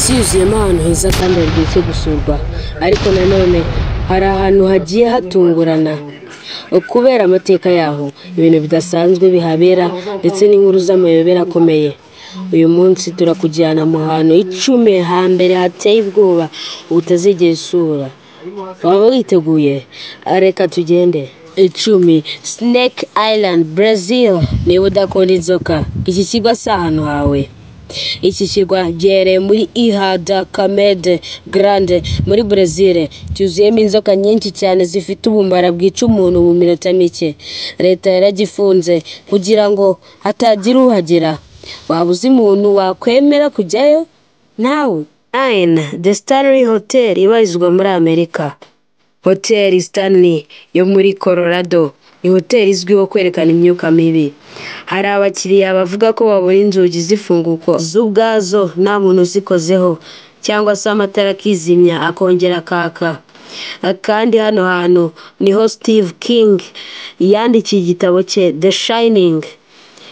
isi yuzuyemo ahantu heza kandi haryoshye gusurwa, ariko nanone hari ahantu hagiye hatungurana kubera amateka yaho, ibintu bidasanzwe bihabera ndetse n'inkuru z'amayobera akomeye. Uyu munsi turakujyana mu hantu 10 hambere hateye ubwoba utazigera usura. Waba witeguye? Reka tugende. 10. Snake Island, Brazil. Niba udakunda inzoka, iki kigo si ahantu hawe. Iki kirwa giherereye muri Ilha da Campeda Grande muri Brazil, cyuzuyemo inzoka nyinshi cyane zifite ubumara bwica umuntu mu minota mike. Leta yaragifunze kugira ngo hatagira uhagera. Waba uzi umuntu wakwemera kujyayo nawe? 9. The Stanley Hotel ibarizwa muri Amerika. Hotel Stanley yo muri Colorado ni hoteli izwiho kwerekana imyuka mibi. Hari abakiriya bavuga ko babona inzugi zifunguka z'ubwazo nta muntu uzikozeho, cyangwa se amatara akizimya akongera akaka. Kandi hano hantu niho Steve King yandikiye igitabo cye The Shining.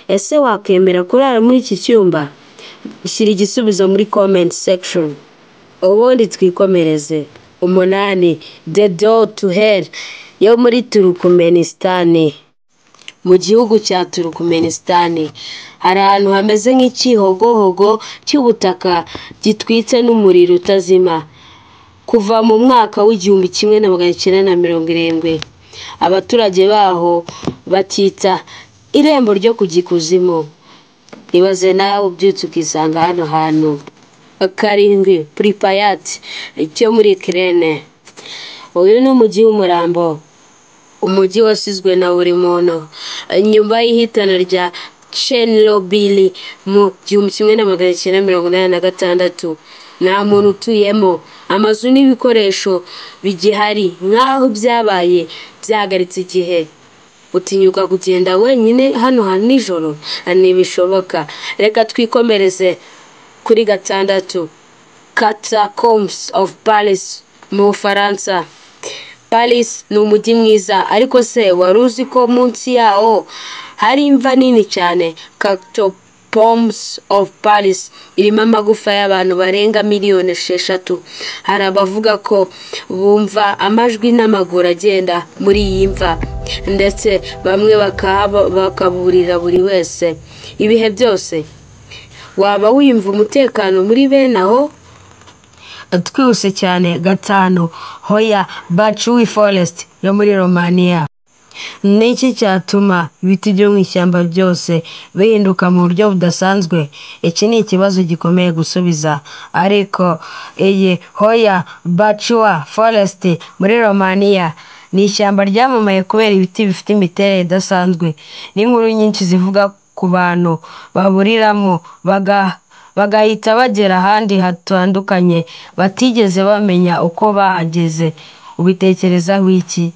Ese wakemera kurara muri iki cyumba? Shyira igisubizo muri comment section, ubundi twikomereze. 8. The Door to Hell yo muri Turkmenistan. Mu gihugu cya Turkmenistan hari ahantu hameze nk'ikihogohogo cy'ubutaka gitwitse n'umuriro utazima kuva mu mwaka w'1970. Abaturage baho bakita irembo ryo kugikuzimu. Ibaze nawe ubyutse ukisanga hano hantu. 7. Pripyat cyo muri Ukraine. Uyu ni umujyi w'umurambo, umujyi wasizwe na buri muntu nyuma y'ihitana rya Chernobyl mu 1986. Nta muntu utuyemo, amazu n'ibikoresho bigihari nk'aho byabaye byahagaritse igihe. Utinyuka kugenda wenyine hano hantu nijoro? Ntibishoboka. Reka twikomereze kuri 6. Catacombs of Paris mu Bufaransa. Paris ni umujyi mwiza, ariko se wari uzi ko munsi yawo hari imva nini cyane? Catacombs of Paris irimo amagufa y'abantu barenga miliyoni 6. Hari abavuga ko bumva amajwi n'amaguru agenda muri iyi mva, ndetse bamwe bakaburira buri wese ibihe byose. Waba wiyumva umutekano muri bene aho? Twihuse cyane. 5. Hoia Baciu Forest yo muri Romania. Niki cyatuma ibiti byo mu ishyamba byose bihinduka mu buryo budasanzwe? Iki ni ikibazo gikomeye gusubiza, ariko iyi Hoia Baciu Forest muri Romania ni ishyamba ryamamaye kubera ibiti bifite imiterere idasanzwe n'inkuru nyinshi zivuga ku bantu baburiramo bagahita bagera ahandi hatandukanye batigeze bamenya uko bahageze. Ubitekerezaho iki?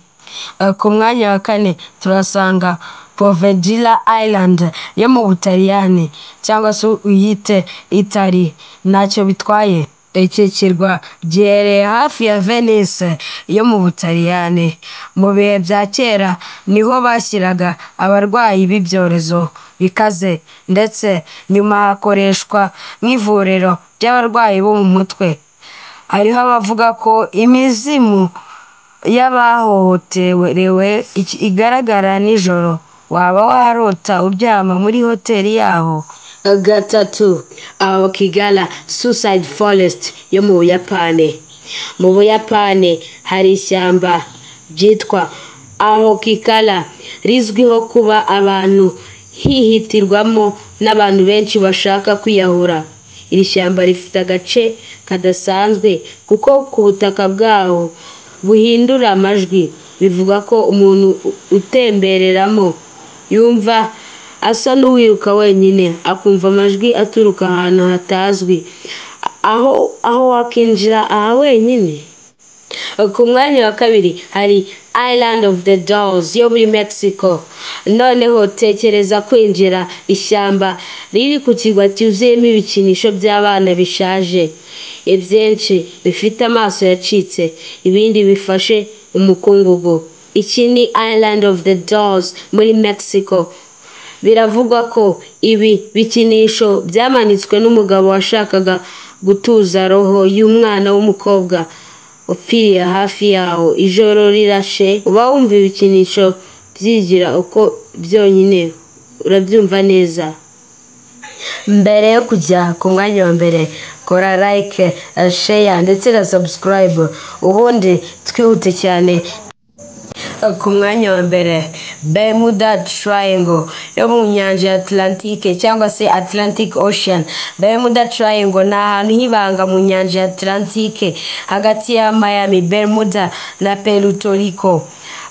Ku mwanya wa 4 turasanga Poveglia Island yo mu Butaliyani, cyangwa se uyite Italy, ntacyo bitwaye. Iki kirwa giherereye hafi ya Venice yo mu Butaliyani. Mu bihe bya kera niho bashyiraga abarwayi b'ibyorezo bikaze, ndetse nyuma hakoreshwa nk'ivuriro ry'abarwayi bo mu mutwe. Hariho abavuga ko imizimu y'abahohotewe igaragara nijoro. Waba warota uryama muri hoteli yaho? 3. Aokigahara Suicide Forest yo mu Buyapani. Mu Buyapani hari ishyamba ryitwa Aokigahara rizwiho kuba abantu hihitirwamo n'abantu benshi bashaka kwiyahura. Iri shyamba rifite agace kadasanzwe kuko ku butaka bwaho buhindura amajwi. Bivuga ko umuntu utembereramo yumva asa n'uwiruka wenyine, akumva amajwi aturuka ahantu hatazwi. Aho wakinjira aha wenyine? Ku mwanya wa 2 hari Island of the Dolls yo muri Mexico. Noneho tekereza kwinjira ishyamba riri ku kirwa cyuzuyemo ibikinisho by'abana bishaje, ibyinshi bifite amaso yacitse, ibindi bifashe umukungugu. Iki ni Island of the Dolls muri Mexico. Biravugwa ko ibi bikinisho byamanitswe n'umugabo washakaga gutuza roho y'umwana w'umukobwa upfiriye hafi yawo. Ijoro rirashe uba wumva ibikinisho byigira uko byonyine, urabyumva neza. Mbere yo kujya ku mwanya wa mbere, kora like, share ndetse na subscribe, ubundi twihute cyane ku mwanya wa mbere. Bermuda Triangle yo mu nyanja ya Atlantique cyangwa se Atlantic Ocean. Bermuda Triangle ni ahantu h'ibanga mu nyanja ya Atlantique hagati ya Miami, Bermuda na Puerto Rico.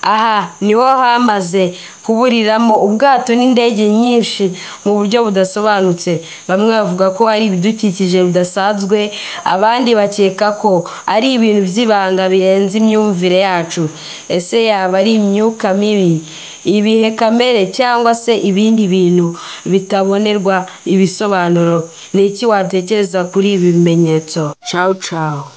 Aha niho hamaze kuburiramo ubwato n'indege nyinshi mu buryo budasobanutse. Bamwe bavuga ko ari ibidukikije bidasanzwe, abandi bakeka ko ari ibintu by'ibanga birenze imyumvire yacu. Ese yaba ari imyuka mibi, ibihe kamere cyangwa se ibindi bintu bitabonerwa ibisobanuro? Ni iki watekereza kuri ibi bimenyetso? Ciao ciao.